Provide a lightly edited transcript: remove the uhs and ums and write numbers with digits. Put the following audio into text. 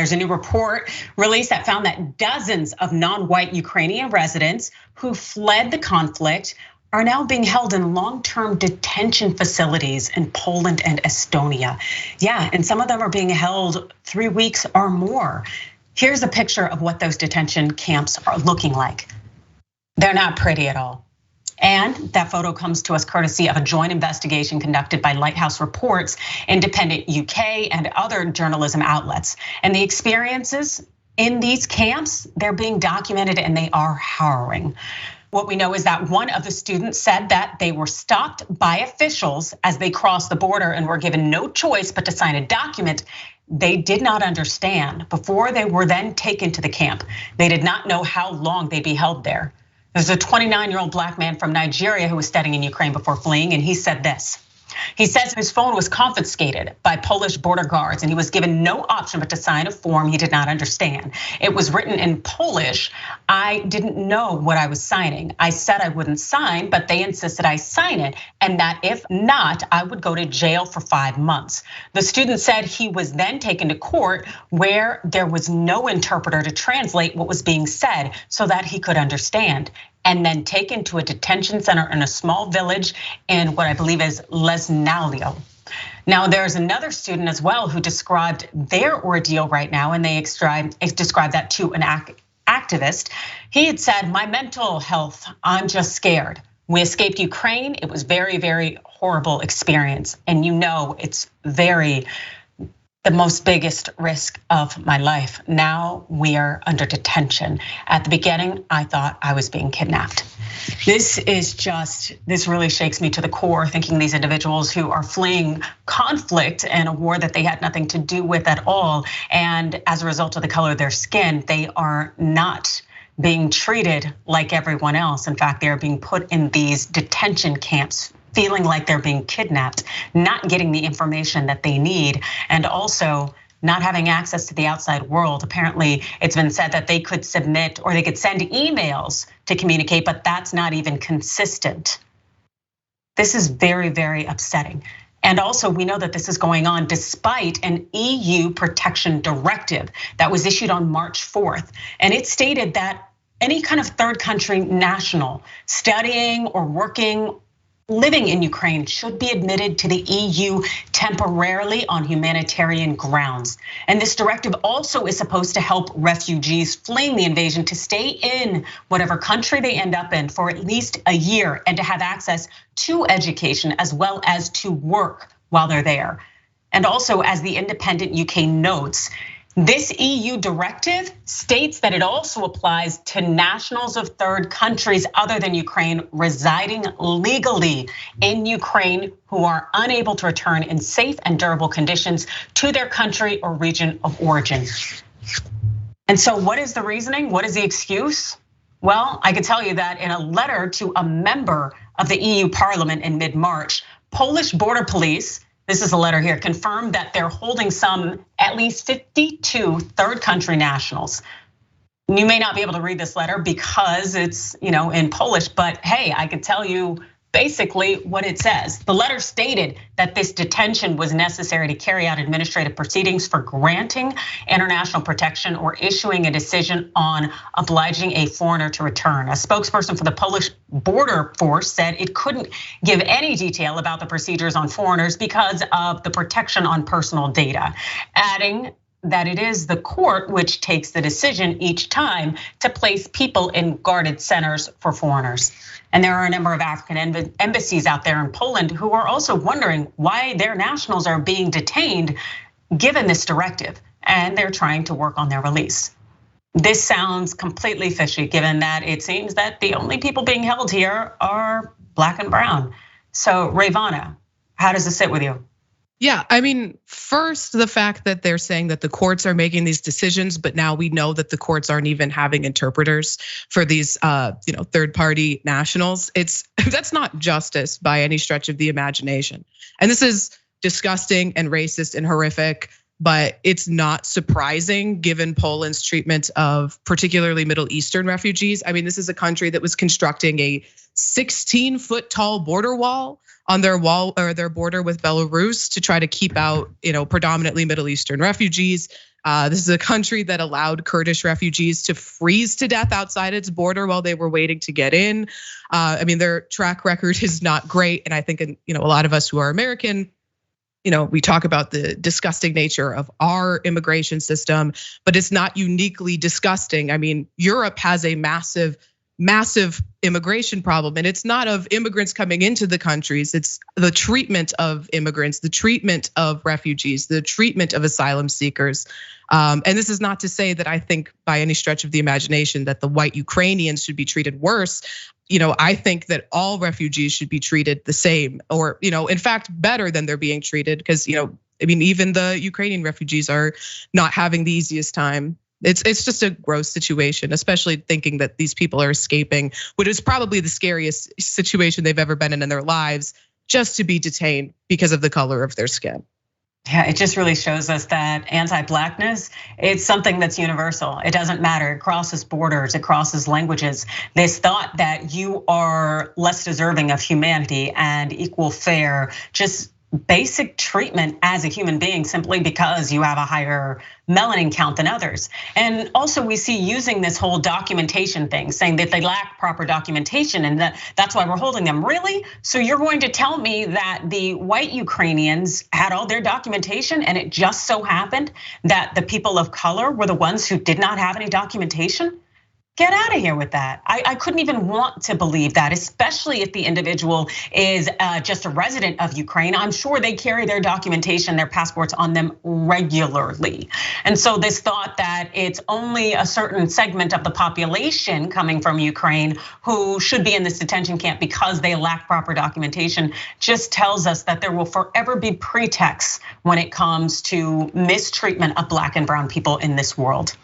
There's a new report released that found that dozens of non-white Ukrainian residents who fled the conflict are now being held in long-term detention facilities in Poland and Estonia. Yeah, and some of them are being held 3 weeks or more. Here's a picture of what those detention camps are looking like. They're not pretty at all. And that photo comes to us courtesy of a joint investigation conducted by Lighthouse Reports, Independent UK, and other journalism outlets. And the experiences in these camps, they're being documented and they are harrowing. What we know is that one of the students said that they were stopped by officials as they crossed the border and were given no choice but to sign a document they did not understand before they were then taken to the camp. They did not know how long they'd be held there. There's a 29-year-old black man from Nigeria who was studying in Ukraine before fleeing, and he said this. He says his phone was confiscated by Polish border guards and he was given no option but to sign a form he did not understand. It was written in Polish. I didn't know what I was signing. I said I wouldn't sign, but they insisted I sign it, and that if not, I would go to jail for 5 months. The student said he was then taken to court where there was no interpreter to translate what was being said so that he could understand, and then taken to a detention center in a small village in what I believe is Lesnalio. Now, there's another student as well who described their ordeal right now, and they described that to an activist. He had said, my mental health, I'm just scared. We escaped Ukraine. It was very, very horrible experience. And you know, it's the most biggest risk of my life. Now we are under detention. At the beginning, I thought I was being kidnapped. This really shakes me to the core, thinking these individuals who are fleeing conflict and a war that they had nothing to do with at all. And as a result of the color of their skin, they are not being treated like everyone else. In fact, they are being put in these detention camps, feeling like they're being kidnapped, not getting the information that they need, and also not having access to the outside world. Apparently, it's been said that they could submit or they could send emails to communicate, but that's not even consistent. This is very, very upsetting. And also, we know that this is going on despite an EU protection directive that was issued on March 4th. And it stated that any kind of third country national studying or working, living in Ukraine should be admitted to the EU temporarily on humanitarian grounds. And this directive also is supposed to help refugees fleeing the invasion to stay in whatever country they end up in for at least a year and to have access to education as well as to work while they're there. And also, as the Independent UK notes, this EU directive states that it also applies to nationals of third countries other than Ukraine residing legally in Ukraine who are unable to return in safe and durable conditions to their country or region of origin. And so what is the reasoning? What is the excuse? Well, I can tell you that in a letter to a member of the EU Parliament in mid-March, Polish border police, this is a letter here, confirmed that they're holding at least 52 third country nationals. You may not be able to read this letter because it's in Polish, but hey, I can tell you basically what it says. The letter stated that this detention was necessary to carry out administrative proceedings for granting international protection or issuing a decision on obliging a foreigner to return. A spokesperson for the Polish border force said it couldn't give any detail about the procedures on foreigners because of the protection on personal data, adding that it is the court which takes the decision each time to place people in guarded centers for foreigners. And there are a number of African embassies out there in Poland who are also wondering why their nationals are being detained given this directive, and they're trying to work on their release. This sounds completely fishy given that it seems that the only people being held here are black and brown. So Ravana, how does this sit with you? Yeah, I mean, first, the fact that they're saying that the courts are making these decisions, but now we know that the courts aren't even having interpreters for these, third-party nationals. That's not justice by any stretch of the imagination. And this is disgusting and racist and horrific, but it's not surprising given Poland's treatment of particularly Middle Eastern refugees. I mean, this is a country that was constructing a 16-foot tall border wall on their wall or their border with Belarus to try to keep out, predominantly Middle Eastern refugees. This is a country that allowed Kurdish refugees to freeze to death outside its border while they were waiting to get in. I mean, their track record is not great, and I think a lot of us who are American, we talk about the disgusting nature of our immigration system, but it's not uniquely disgusting. I mean, Europe has a massive immigration problem, and it's not of immigrants coming into the countries, it's the treatment of immigrants, the treatment of refugees, the treatment of asylum seekers. And this is not to say that I think by any stretch of the imagination that the white Ukrainians should be treated worse. I think that all refugees should be treated the same, or in fact better than they're being treated, because even the Ukrainian refugees are not having the easiest time. It's just a gross situation, especially thinking that these people are escaping what is probably the scariest situation they've ever been in their lives, just to be detained because of the color of their skin. Yeah, it just really shows us that anti-Blackness, it's something that's universal. It doesn't matter, it crosses borders, it crosses languages. This thought that you are less deserving of humanity and equal fare, just basic treatment as a human being simply because you have a higher melanin count than others. And also we see using this whole documentation thing, saying that they lack proper documentation and that's why we're holding them. Really? So you're going to tell me that the white Ukrainians had all their documentation and it just so happened that the people of color were the ones who did not have any documentation? Get out of here with that. I couldn't even want to believe that, especially if the individual is just a resident of Ukraine. I'm sure they carry their documentation, their passports on them regularly. And so this thought that it's only a certain segment of the population coming from Ukraine who should be in this detention camp because they lack proper documentation just tells us that there will forever be pretexts when it comes to mistreatment of Black and brown people in this world.